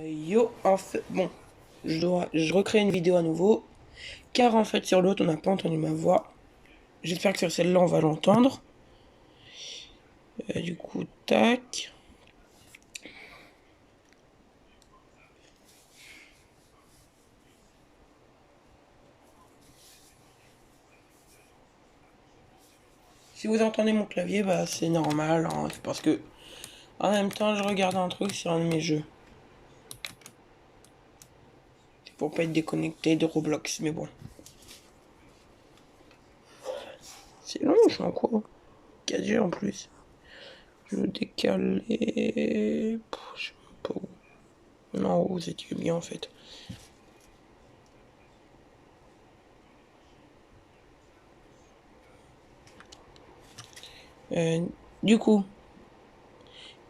Yo, en fait, bon, je recrée une vidéo à nouveau, car en fait sur l'autre on n'a pas entendu ma voix. J'espère que sur celle-là on va l'entendre. Du coup, tac. Si vous entendez mon clavier, bah c'est normal, hein, c'est parce que en même temps je regarde un truc sur un de mes jeux. C'est pour pas être déconnecté de Roblox, mais bon. C'est long, je suis en quoi 4G en plus. Je veux décaler. Je sais même pas où. Non, vous étiez bien en fait. Euh, du coup,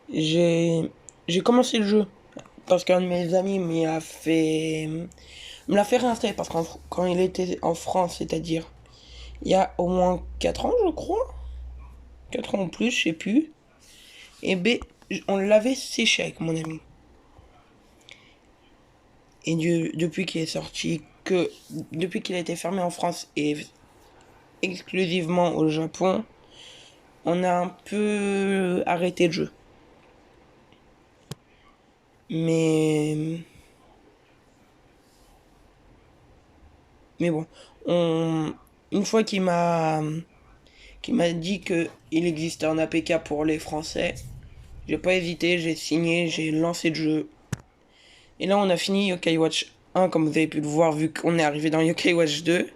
j'ai commencé le jeu parce qu'un de mes amis me l'a fait réinstaller parce que quand il était en France, c'est-à-dire il y a au moins 4 ans, je crois, 4 ans ou plus, je sais plus. Et ben, on l'avait séché avec mon ami. Et depuis qu'il est sorti, depuis qu'il a été fermé en France et exclusivement au Japon, on a un peu arrêté le jeu. Mais bon, une fois qu'il m'a dit que il existait un APK pour les Français, j'ai pas hésité, j'ai signé, j'ai lancé le jeu. Et là, on a fini Yokai Watch 1, comme vous avez pu le voir, vu qu'on est arrivé dans Yokai Watch 2.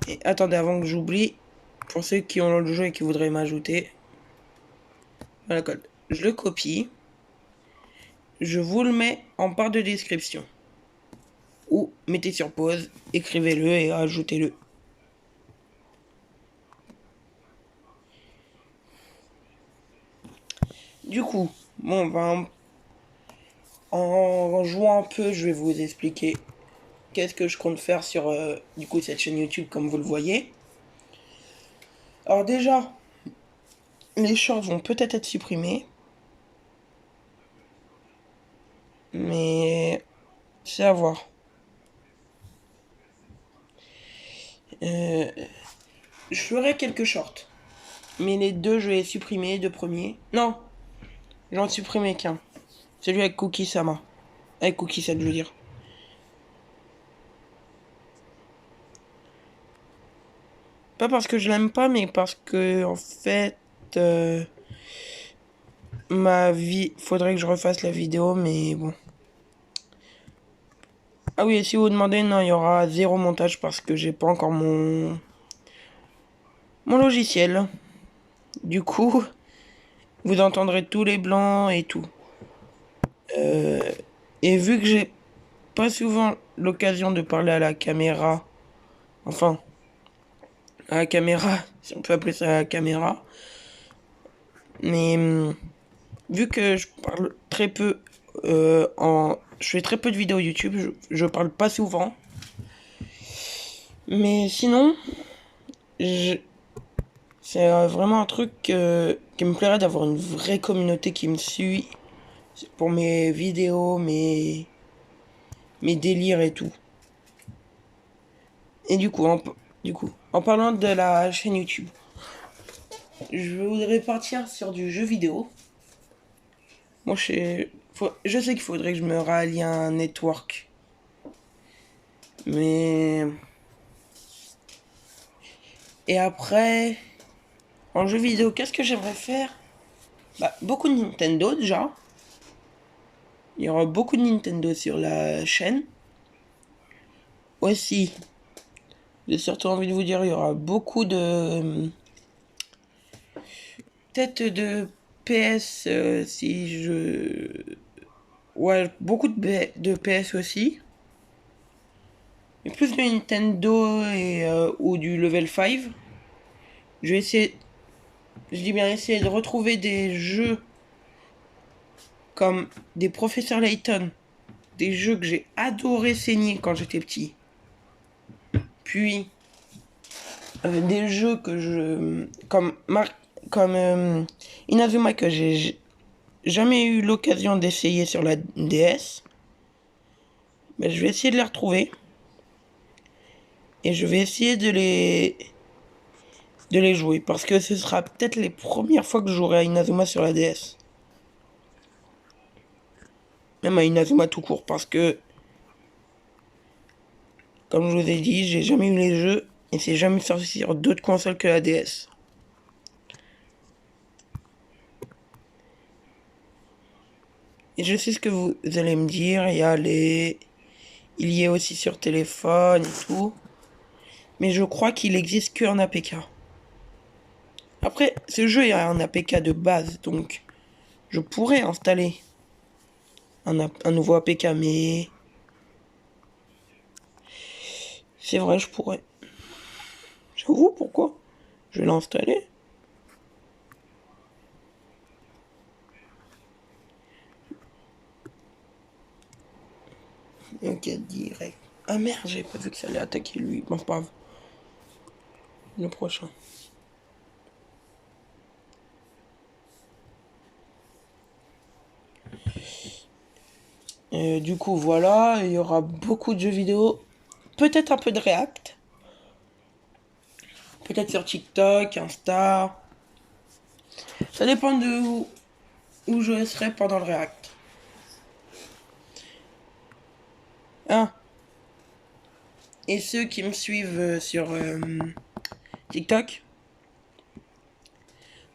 Et attendez, avant que j'oublie, pour ceux qui ont le jeu et qui voudraient m'ajouter, voilà, je le copie, je vous le mets en barre de description. Ou mettez sur pause, écrivez-le et ajoutez-le. Du coup, bon, ben, en jouant un peu, je vais vous expliquer qu'est-ce que je compte faire sur du coup cette chaîne YouTube comme vous le voyez. Alors déjà, les shorts vont peut-être être supprimés, mais c'est à voir. Je ferai quelques shorts, mais les deux je vais les supprimer, les deux premiers. Non, j'en supprimé qu'un. Celui avec Cookie Sama. Avec Cookie Set, je veux dire. Pas parce que je l'aime pas, mais parce que en fait, ma vie, faudrait que je refasse la vidéo, mais bon. Ah oui, et si vous vous demandez, non, il y aura zéro montage parce que j'ai pas encore mon logiciel. Du coup, vous entendrez tous les blancs et tout. Et vu que j'ai pas souvent l'occasion de parler à la caméra, enfin, à la caméra, si on peut appeler ça la caméra, mais vu que je parle très peu je fais très peu de vidéos YouTube, je parle pas souvent. Mais sinon, c'est vraiment un truc qui me plairait d'avoir une vraie communauté qui me suit pour mes vidéos, mes délires et tout. Et du coup, en parlant de la chaîne YouTube, je voudrais partir sur du jeu vidéo. Moi, je sais qu'il faudrait que je me rallie à un network. Mais... Et après, en jeu vidéo, qu'est-ce que j'aimerais faire? Bah, beaucoup de Nintendo déjà. Il y aura beaucoup de Nintendo sur la chaîne. Aussi, j'ai surtout envie de vous dire, il y aura beaucoup de... Peut-être de PS si je... Ouais, beaucoup de PS aussi. Mais plus de Nintendo ou du Level 5. Je vais essayer... Je dis bien essayer de retrouver des jeux comme des Professeur Layton. Des jeux que j'ai adoré saigner quand j'étais petit. Puis des jeux que je... Comme Inazuma que j'ai jamais eu l'occasion d'essayer sur la DS. Mais je vais essayer de les retrouver. Et je vais essayer de les jouer. Parce que ce sera peut-être les premières fois que je jouerai à Inazuma sur la DS. Même à Inazuma tout court. Parce que, comme je vous ai dit, j'ai jamais eu les jeux. Et c'est jamais sorti sur d'autres consoles que la DS. Et je sais ce que vous allez me dire. Il y est aussi sur téléphone et tout. Mais je crois qu'il existe que en APK. Après, ce jeu est un APK de base. Donc, je pourrais installer un nouveau APK. Mais c'est vrai, je pourrais. J'avoue, pourquoi? Je vais l'installer. Ok, direct. Ah merde, j'avais pas vu que ça allait attaquer lui. Bon, c'est pas grave. Le prochain. Du coup, voilà, il y aura beaucoup de jeux vidéo. Peut-être un peu de React. Peut-être sur TikTok, Insta. Ça dépend de où je serai pendant le React. Ah, et ceux qui me suivent sur TikTok,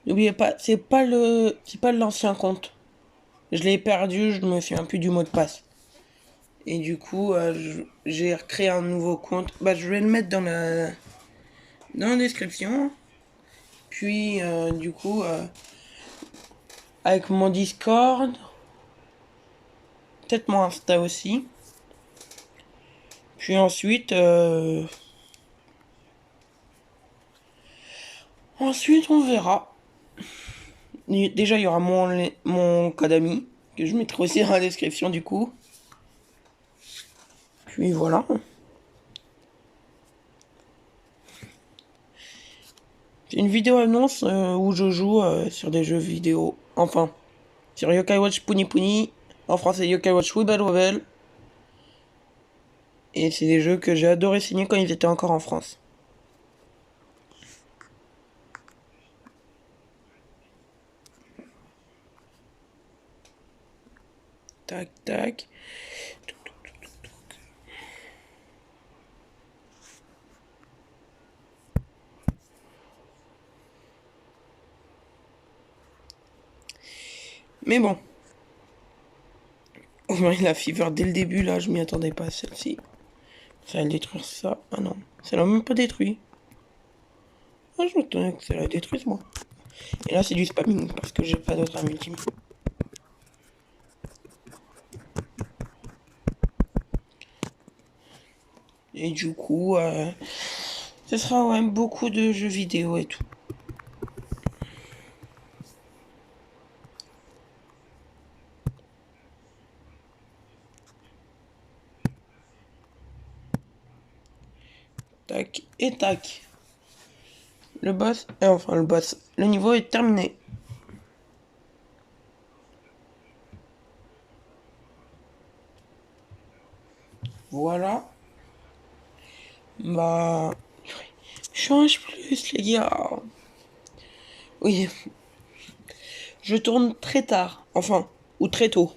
n'oubliez pas, c'est pas l'ancien compte. Je l'ai perdu, je me souviens plus du mot de passe. Et du coup, j'ai recréé un nouveau compte. Bah, je vais le mettre dans la description. Puis, du coup, avec mon Discord, peut-être mon Insta aussi. Puis ensuite, on verra. Déjà, il y aura mon code ami, que je mettrai aussi dans la description du coup. Puis voilà. C'est une vidéo annonce où je joue sur des jeux vidéo. Enfin, sur Yokai Watch Puni Puni. En français, Yokai Watch Wibble Wobble. Et c'est des jeux que j'ai adoré signer quand ils étaient encore en France. Tac, tac. Mais bon. Oh, la fever dès le début, là, je m'y attendais pas à celle-ci. Ça allait détruire ça. Ah non, ça l'a même pas détruit. Ah, je m'attendais que ça la détruise, moi. Et là, c'est du spamming, parce que j'ai pas d'autre arme ultime. Et du coup, ce sera ouais, beaucoup de jeux vidéo et tout. Tac et tac. Le niveau est terminé. Voilà. Bah, change plus, les gars. Oui, je tourne très tard. Enfin, ou très tôt.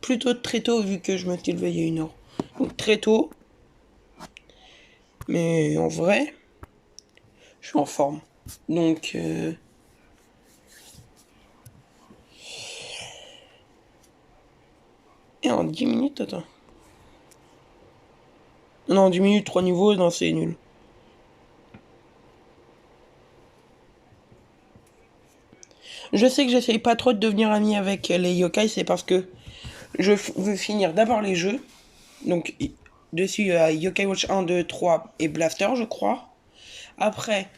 Plutôt très tôt, vu que je me suis levé il y a 1 heure. Donc très tôt. Mais en vrai, je suis en forme. Donc, et en 10 minutes, attends. Non, 10 minutes, 3 niveaux, non, c'est nul. Je sais que j'essaye pas trop de devenir ami avec les yokai, c'est parce que je veux finir d'abord les jeux. Donc, dessus, il y a Yokai Watch 1, 2, 3 et Blaster, je crois. Après,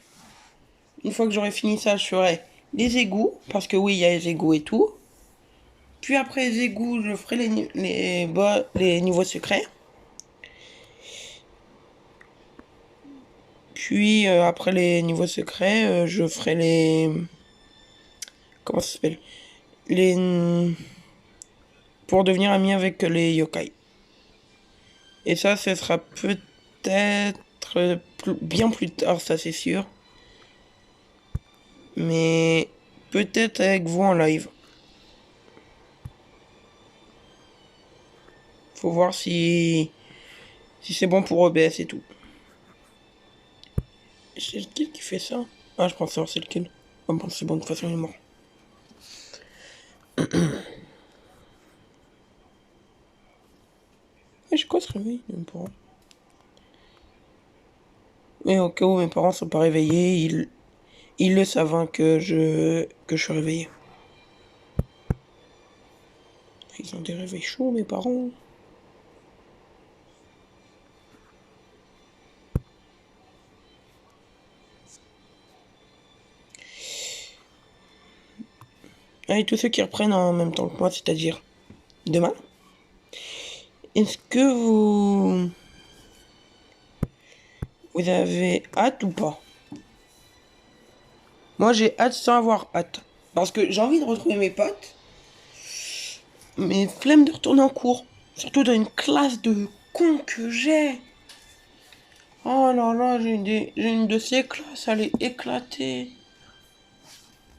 une fois que j'aurai fini ça, je ferai les égouts, parce que oui, il y a les égouts et tout. Puis après les égouts, je ferai les niveaux secrets. Puis après les niveaux secrets, je ferai les... Comment ça s'appelle? Les... Pour devenir ami avec les yokai. Et ça, ce sera peut-être bien plus tard, ça c'est sûr. Mais peut-être avec vous en live. Faut voir si c'est bon pour OBS et tout. C'est lequel qui fait ça? Ah, je pense savoir c'est lequel. Ah bon, c'est bon, de toute façon, il est mort. Et j'ai quoi ce réveil de mes parents? Mais au cas où mes parents sont pas réveillés, ils le savent hein, que je suis réveillé. Ils ont des réveils chauds, mes parents. Ah, et tous ceux qui reprennent en même temps que moi, c'est-à-dire demain. Est-ce que vous avez hâte ou pas? Moi, j'ai hâte sans avoir hâte. Parce que j'ai envie de retrouver mes potes, mais flemme de retourner en cours. Surtout dans une classe de cons que j'ai. Oh là là, j'ai une de ces classes, elle est éclatée.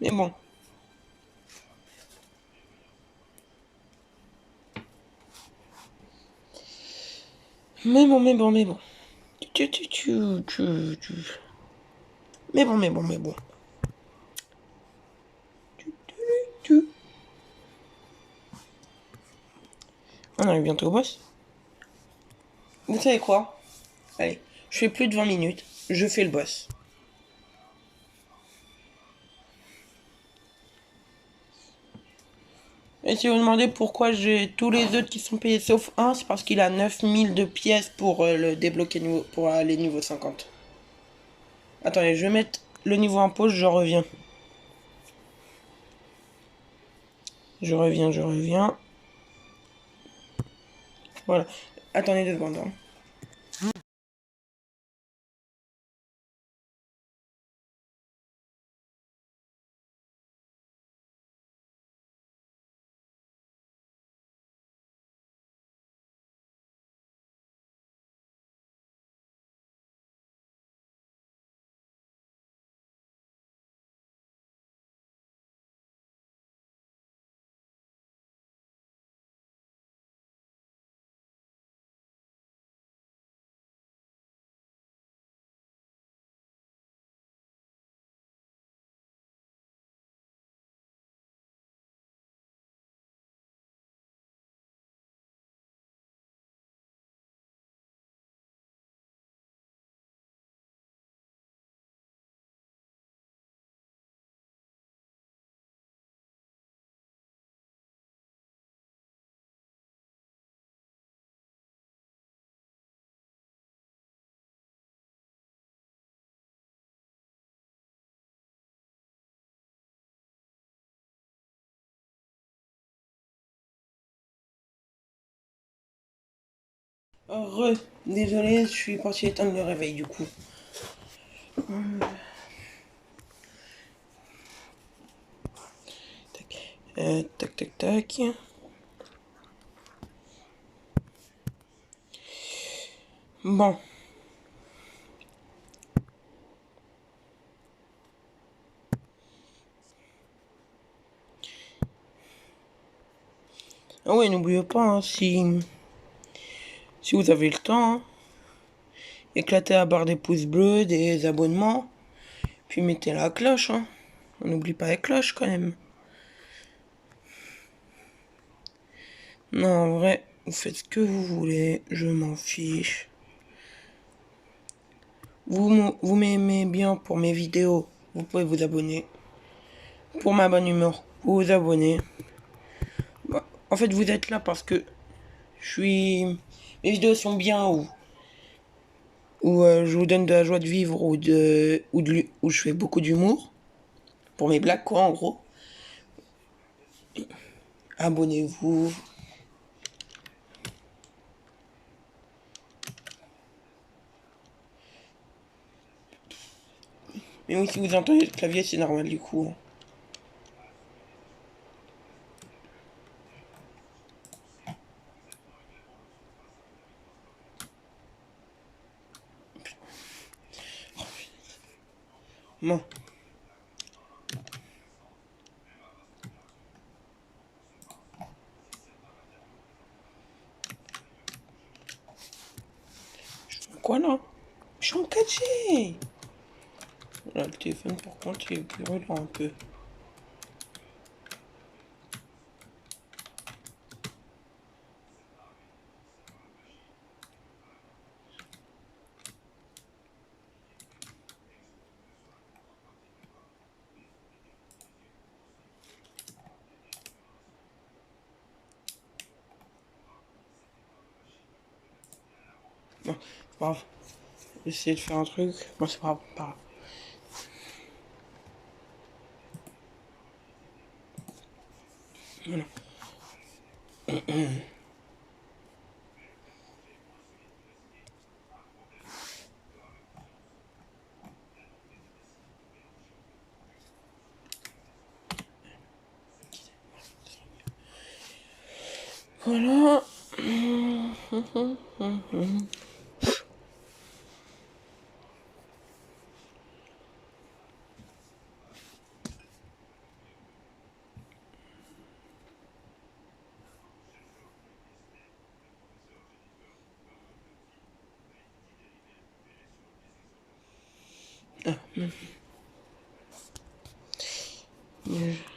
Mais bon. Mais bon. Mais bon. Tu. On arrive bientôt au boss. Vous savez quoi? Allez, je fais plus de 20 minutes, je fais le boss. Et si vous demandez pourquoi j'ai tous les autres qui sont payés sauf un, c'est parce qu'il a 9000 de pièces pour le débloquer pour aller niveau 50. Attendez, je vais mettre le niveau en pause, je reviens. Je reviens. Voilà. Attendez 2 secondes. Hein. Désolé, je suis parti éteindre le réveil du coup. Tac. Bon. Ah ouais, n'oubliez pas, hein, si vous avez le temps, hein, éclatez la barre des pouces bleus, des abonnements, puis mettez la cloche. Hein. On n'oublie pas la cloche quand même. Non, en vrai, vous faites ce que vous voulez, je m'en fiche. Vous m'aimez bien pour mes vidéos, vous pouvez vous abonner. Pour ma bonne humeur, vous vous abonnez. Bah, en fait, vous êtes là parce que je suis... Mes vidéos sont bien où je vous donne de la joie de vivre où je fais beaucoup d'humour. Pour mes blagues, quoi, en gros. Abonnez-vous. Mais oui, si vous entendez le clavier, c'est normal du coup. Hein. Bon. Quoi là? Je suis en 4G. Là, le téléphone, par contre, il est brûlant un peu. Bon, c'est pas grave. Essayer de faire un truc. Bon, c'est pas grave. Voilà. Voilà. Ah.